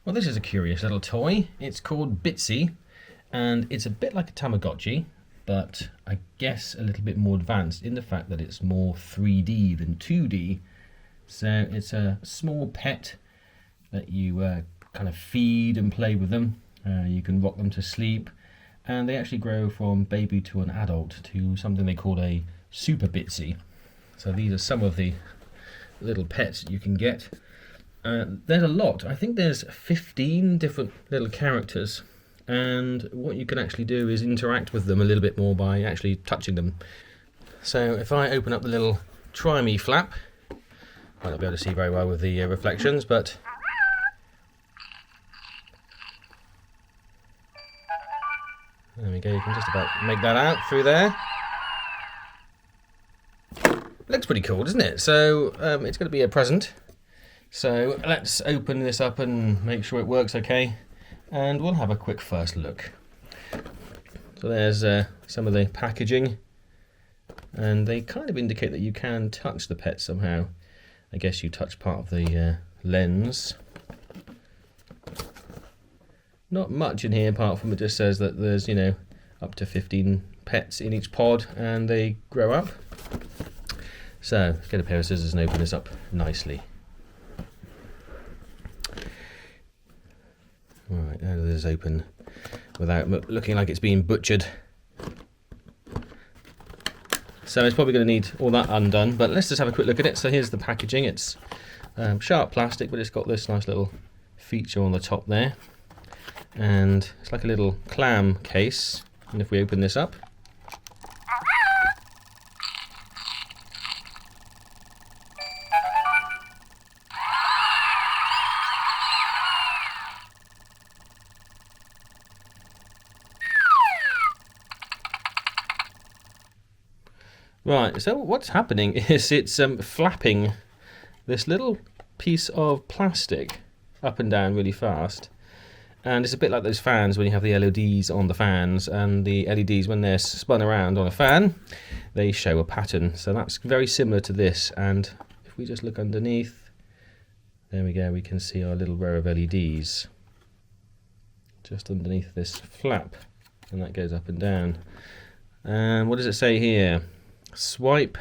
Well, this is a curious little toy. It's called Bitzee, and it's a bit like a Tamagotchi, but I guess a little bit more advanced in the fact that it's more 3D than 2D. So it's a small pet that you kind of feed and play with them. You can rock them to sleep, and they actually grow from baby to an adult to something they call a super Bitzee. So these are some of the little pets you can get. There's a lot. I think there's 15 different little characters, and what you can actually do is interact with them a little bit more by actually touching them. So if I open up the little try me flap, might not be able to see very well with the reflections, but there we go, you can just about make that out through there. Looks pretty cool, doesn't it? So it's going to be a present. So let's open this up and make sure it works okay, and we'll have a quick first look. So there's some of the packaging, and they kind of indicate that you can touch the pet somehow. I guess you touch part of the lens. Not much in here apart from it just says that there's, you know, up to 15 pets in each pod and they grow up. So let's get a pair of scissors and open this up nicely. Alright, how does this open without looking like it's being butchered? So it's probably going to need all that undone, but let's just have a quick look at it. So here's the packaging. It's sharp plastic, but it's got this nice little feature on the top there. And it's like a little clam case. And if we open this up, right, so what's happening is it's flapping this little piece of plastic up and down really fast. And it's a bit like those fans when you have the LEDs on the fans, and the LEDs, when they're spun around on a fan, they show a pattern. So that's very similar to this. And if we just look underneath, there we go, we can see our little row of LEDs just underneath this flap, and that goes up and down. And what does it say here? Swipe.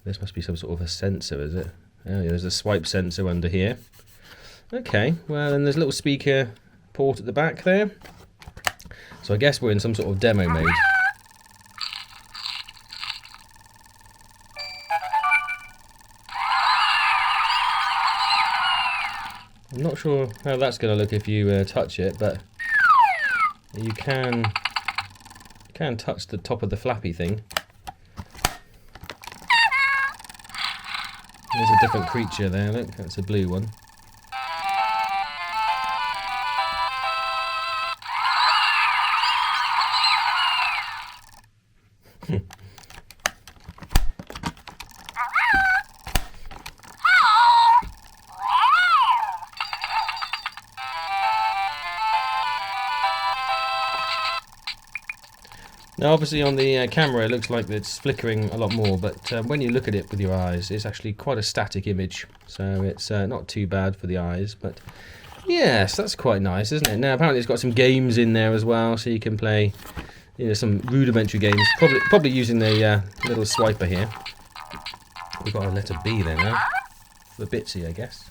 This must be some sort of a sensor, is it? Oh yeah, there's a swipe sensor under here. Okay, well then there's a little speaker port at the back there. So I guess we're in some sort of demo mode. I'm not sure how that's going to look if you touch it, but you can touch the top of the flappy thing. There's a different creature there, look, that's a blue one. Now obviously on the camera it looks like it's flickering a lot more, but when you look at it with your eyes it's actually quite a static image, so it's not too bad for the eyes. But yes, that's quite nice, isn't it? Now apparently it's got some games in there as well, so you can play, you know, some rudimentary games, probably using the little swiper here. We've got a letter B there now, for Bitzee I guess.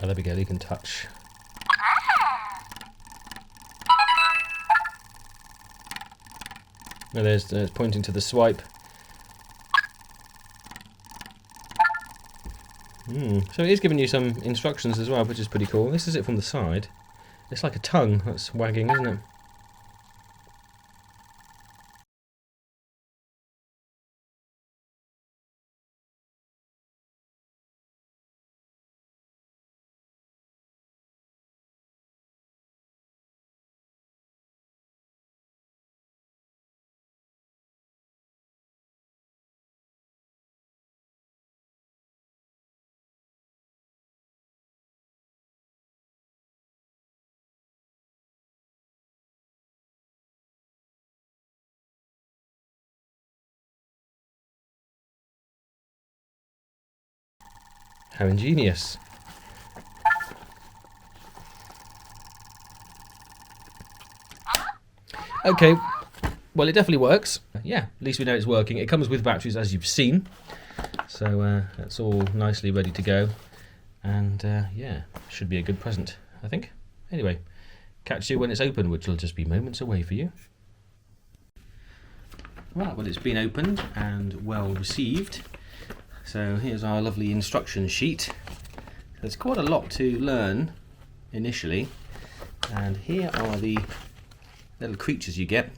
Oh, there we go, you can touch. Now there's it's pointing to the swipe. So it is giving you some instructions as well, which is pretty cool. This is it from the side. It's like a tongue that's wagging, isn't it? How ingenious. Okay, well, it definitely works. Yeah, at least we know it's working. It comes with batteries, as you've seen. So that's all nicely ready to go. And yeah, should be a good present, I think. Anyway, catch you when it's open, which will just be moments away for you. Right, well, it's been opened and well received. So here's our lovely instruction sheet. There's quite a lot to learn initially. And here are the little creatures you get.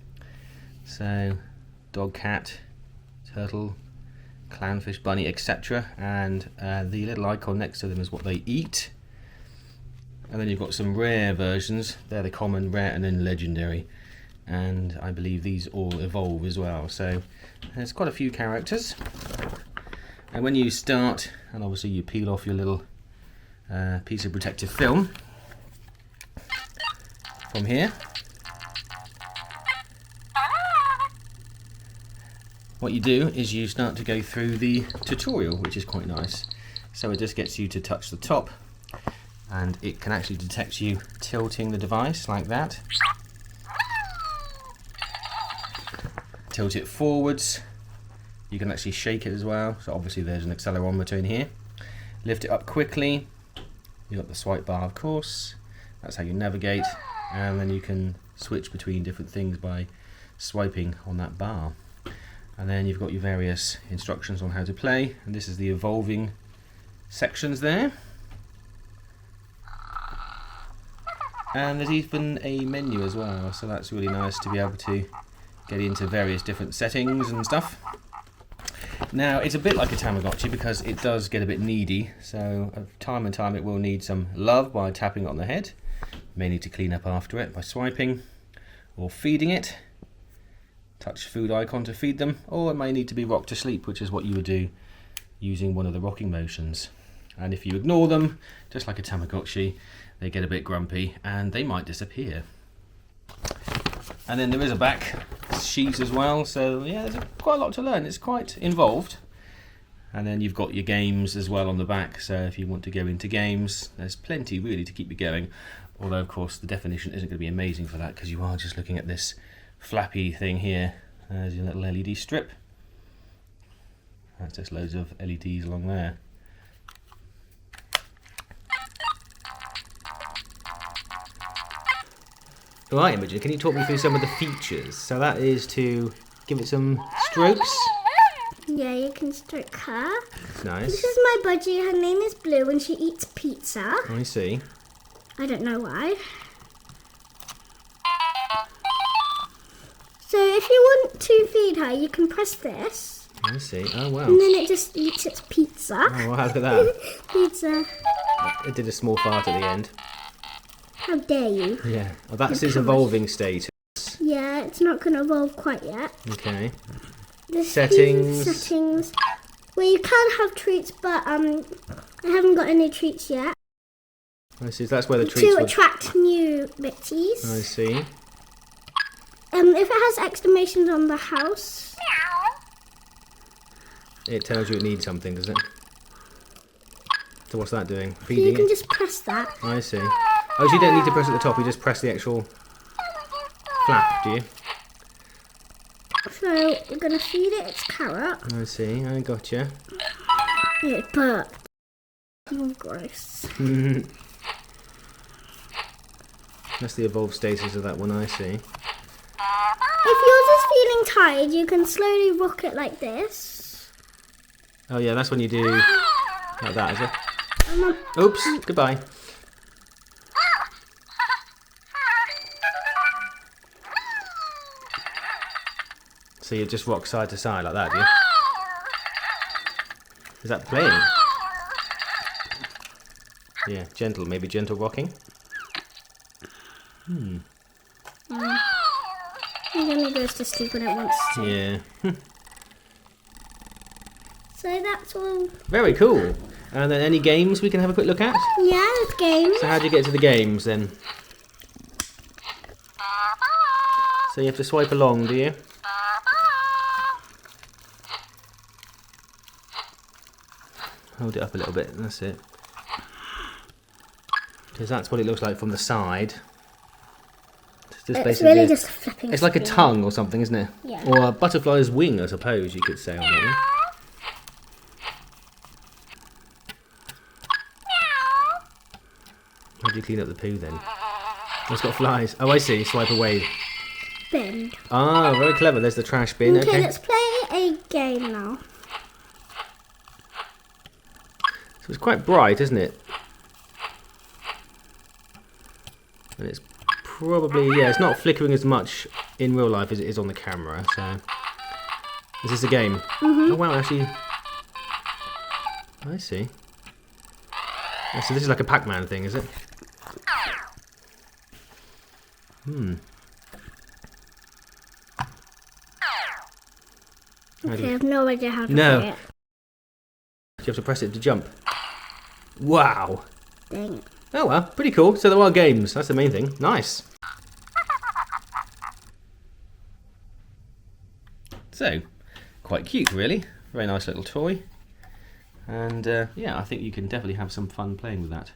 So dog, cat, turtle, clownfish, bunny, etc. And the little icon next to them is what they eat. And then you've got some rare versions. They're the common, rare, and then legendary. And I believe these all evolve as well. So there's quite a few characters. And when you start, and obviously you peel off your little piece of protective film from here. What you do is you start to go through the tutorial, which is quite nice. So it just gets you to touch the top, and it can actually detect you tilting the device like that. Tilt it forwards. You can actually shake it as well. So obviously there's an accelerometer in here. Lift it up quickly. You've got the swipe bar, of course. That's how you navigate. And then you can switch between different things by swiping on that bar. And then you've got your various instructions on how to play. And this is the evolving sections there. And there's even a menu as well. So that's really nice to be able to get into various different settings and stuff. Now, it's a bit like a Tamagotchi because it does get a bit needy. So time and time it will need some love by tapping on the head. May need to clean up after it by swiping or feeding it. Touch food icon to feed them, or it may need to be rocked to sleep, which is what you would do using one of the rocking motions. And if you ignore them, just like a Tamagotchi, they get a bit grumpy and they might disappear. And then there is a back sheet as well, so yeah, there's quite a lot to learn. It's quite involved. And then you've got your games as well on the back, so if you want to go into games, there's plenty really to keep you going. Although of course the definition isn't going to be amazing for that because you are just looking at this flappy thing here. There's your little LED strip. That's just loads of LEDs along there. Right, Imogen, can you talk me through some of the features? So that is to give it some strokes. Yeah, you can stroke her. Nice. This is my budgie. Her name is Blue and she eats pizza. I see. I don't know why. So if you want to feed her, you can press this. I see. Oh, wow. And then it just eats its pizza. Oh, wow, look at that. Pizza. It did a small fart at the end. How dare you? Yeah. Oh, that's its evolving state. Yeah, it's not going to evolve quite yet. Okay. There's Settings. Settings. Well, you can have treats, but I haven't got any treats yet. I see. That's where the treats To attract new Bitzees. I see. If it has exclamations on the house. It tells you it needs something, does it? So what's that doing? So Feeding you can it? just press that. I see. Oh, so you don't need to press at the top, you just press the actual flap, do you? So we're going to feed it its carrot. I see, I gotcha. It burped. Oh, gross. That's the evolved status of that one, I see. If yours is feeling tired, you can slowly rock it like this. Oh yeah, that's when you do like that, is it? Oops, goodbye. So you just rock side to side like that, do you? Is that playing? Yeah, gentle, maybe gentle rocking. It only goes to sleep when it wants to. Yeah. So that's all. Very cool. And then any games we can have a quick look at? Yeah, there's games. So how do you get to the games then? So you have to swipe along, do you? Hold it up a little bit, that's it. Because that's what it looks like from the side. It's really just a flipping It's like a screen. tongue or something, isn't it? Yeah. Or a butterfly's wing, I suppose you could say on that one. How do you clean up the poo then? Oh, it's got flies. Oh, I see. Swipe away. Bin. Ah, very clever. There's the trash bin. Okay, Okay. let's play a game now. So it's quite bright, isn't it? And it's probably, yeah, it's not flickering as much in real life as it is on the camera. So, is this a game? Oh wow, actually, I see. Oh, so this is like a Pac-Man thing, is it? Okay, I have no idea how to No. play it. You have to press it to jump. Wow. Dang it. Oh well, pretty cool. So there are games. That's the main thing. Nice. So, quite cute, really. Very nice little toy. And yeah, I think you can definitely have some fun playing with that.